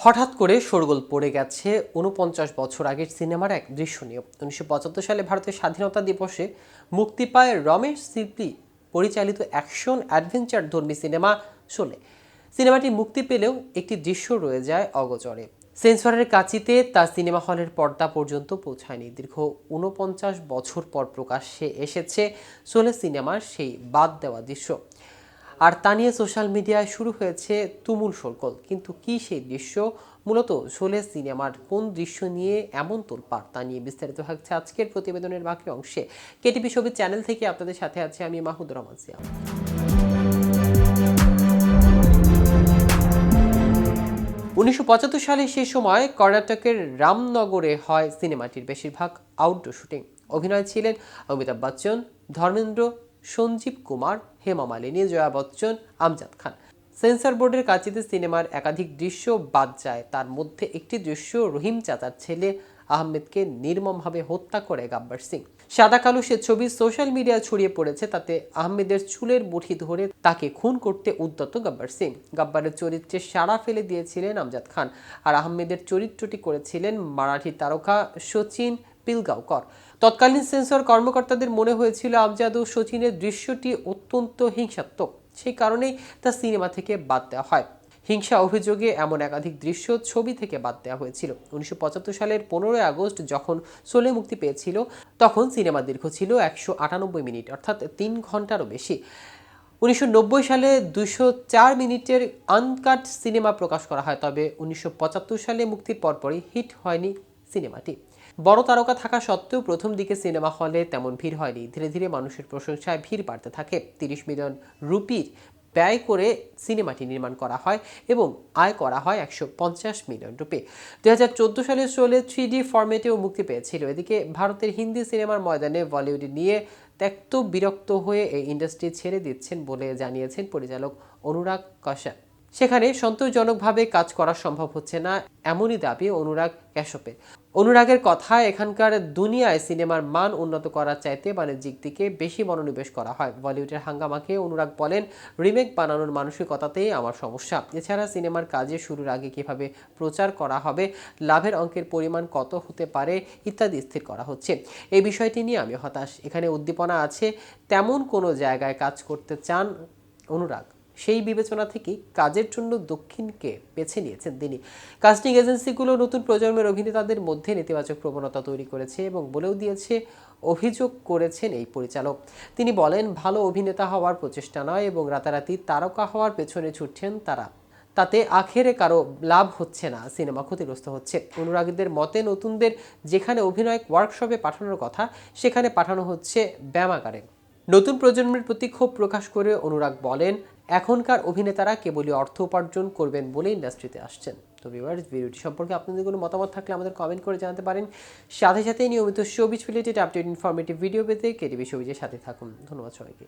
হঠাৎ করে শোরগোল পড়ে গেছে ৪৯ বছর আগের সিনেমার এক দৃশ্য নিয়ে। ১৯৭৫ সালে ভারতের স্বাধীনতা দিবসে মুক্তি পায় রমেশ সিপ্লি পরিচালিত অ্যাকশন অ্যাডভেঞ্চার ধর্মী সিনেমা শোলে। সিনেমাটি মুক্তি পেলেও একটি দৃশ্য রয়ে যায় অগোচরে। সেন্সরের কাঁচিতে তা সিনেমা হলের পর্দা পর্যন্ত পৌঁছায়নি। দীর্ঘ ৪৯ বছর পর প্রকাশ্যে এসেছে শোলে সিনেমার সেই বাদ দেওয়া দৃশ্য। আর তা নিয়ে সোশ্যাল মিডিয়ায় শুরু হয়েছে তুমুল শোরগোল। কিন্তু কি সেই দৃশ্য, মূলত শোলে সিনেমার কোন দৃশ্য নিয়ে এমন তোলপাড়, তা নিয়ে বিস্তারিত থাকছে আজকের প্রতিবেদনের বাকি অংশে। কেটিভি ছবি চ্যানেল থেকে আপনাদের সাথে আছে আমি মাহমুদুর রহমান সিয়াম। ১৯৭৫ সালে সেই সময় কর্ণাটকের রামনগরে হয় সিনেমাটির বেশিরভাগ আউটডোর শুটিং। অভিনয় ছিলেন অমিতাভ বচ্চন, ধর্মেন্দ্র, সঞ্জীব কুমার, হেমা মালিনী, জয়া বচ্চন, আমজাদ খান। সেন্সর বোর্ডের কাছে সিনেমার একাধিক দৃশ্য বাদ যায়। তার মধ্যে একটি দৃশ্য রহিম চাচার ছেলে আহমেদকে নির্মমভাবে হত্যা করে গাব্বার সিং। সাদা কালো সে ছবি সোশ্যাল মিডিয়ায় ছড়িয়ে পড়েছে। তাতে আহমেদের চুলের মুঠি ধরে তাকে খুন করতে উদ্যত গাব্বার সিং। গাব্বারের চরিত্রে সাড়া ফেলে দিয়েছিলেন আমজাদ খান। আর আহমেদের চরিত্রটি করেছিলেন মারাঠি তারকা সচিন পিলগাঁওকর। তৎকালীন সেন্সর কর্মকর্তাদের মনে হয়েছিল আমজাদ ও সচিনের দৃশ্যটি অত্যন্ত হিংসাত্মক, সেই কারণেই তা সিনেমা থেকে বাদ দেওয়া হয়। হিংসা অভিযোগে এমন একাধিক দৃশ্য ছবি থেকে বাদ দেওয়া হয়েছিল। ১৯৭৫ সালের ১৫ই আগস্ট যখন শোলে মুক্তি পেয়েছিল, তখন সিনেমা দীর্ঘ ছিল ১৯৮ মিনিট, অর্থাৎ ৩ ঘন্টারও বেশি। ১৯৯০ সালে ২০৪ মিনিটের আনকাট সিনেমা প্রকাশ করা হয়। তবে ১৯৭৫ সালে মুক্তির পরপরই হিট হয়নি সিনেমাটি। বড় তারকা থাকা সত্ত্বেও প্রথম দিকে সিনেমা হলে তেমন ভিড় হয়নি। ধীরে ধীরে মানুষের প্রশংসায় ভিড় বাড়তে থাকে। ৩০ মিলিয়ন রুপির ব্যয় করে সিনেমাটি নির্মাণ করা হয় এবং আয় করা হয় ১৫০ মিলিয়ন রুপি। ২০১৪ সালে শোলে 3D ফরম্যাটেও মুক্তি পেয়েছিল। এদিকে ভারতের হিন্দি সিনেমার ময়দানে বলিউড নিয়ে ত্যক্ত বিরক্ত হয়ে এই ইন্ডাস্ট্রি ছেড়ে দিচ্ছেন বলে জানিয়েছেন পরিচালক অনুরাগ কাশ্যপ। সেখানে সন্তোষজনকভাবে কাজ করা সম্ভব হচ্ছে না, এমনই দাবি অনুরাগ কাশ্যপের। অনুরাগের কথায়, এখানকার দুনিয়ায় সিনেমার মান উন্নত করার চাইতে বাণিজ্যিক দিকে বেশি মনোনিবেশ করা হয়। বলিউডের হাঙ্গামাকে অনুরাগ বলেন, রিমেক বানানোর মানসিকতাতেই আমার সমস্যা। এছাড়া সিনেমার কাজে শুরুর আগে কিভাবে প্রচার করা হবে, লাভের অঙ্কের পরিমাণ কত হতে পারে ইত্যাদি স্থির করা হচ্ছে। এই বিষয়টি নিয়ে আমি হতাশ। এখানে উদ্দীপনা আছে, তেমন কোনো জায়গায় কাজ করতে চান অনুরাগ। সেই বিবেচনা থেকেই কাজের জন্য দক্ষিণকে বেছে নিয়েছেন তিনি। কাস্টিং এজেন্সিগুলো নতুন প্রজন্মের অভিনেতাদের মধ্যে নেতিবাচক প্রবণতা তৈরি করেছে এবং বলেও দিয়েছে, অভিযোগ করেছেন এই পরিচালক। তিনি বলেন, ভালো অভিনেতা হওয়ার প্রচেষ্টা নয় এবং রাতারাতি তারকা হওয়ার পেছনে ছুটছেন তারা। তাতে আখেরে কারো লাভ হচ্ছে না, সিনেমা ক্ষতিগ্রস্ত হচ্ছে। অনুরাগীদের মতে, নতুনদের যেখানে অভিনয় ওয়ার্কশপে পাঠানোর কথা, সেখানে পাঠানো হচ্ছে ব্যায়ামাগারে। নতুন প্রজন্মের প্রতি ক্ষোভ প্রকাশ করে অনুরাগ বলেন, এখনকার অভিনেতারা কেবলই অর্থ উপার্জন করবেন বলে ইন্ডাস্ট্রিতে আসছেন। তো ভিউয়ার্স, ভিডিওটি সম্পর্কে আপনাদের কোনো মতামত থাকলে আমাদের কমেন্ট করে জানাতে পারেন। সাথে সাথে নিয়মিত showbiz related update informative video পেতে কেটিভি শোবিজের সাথে থাকুন। ধন্যবাদ সবাইকে।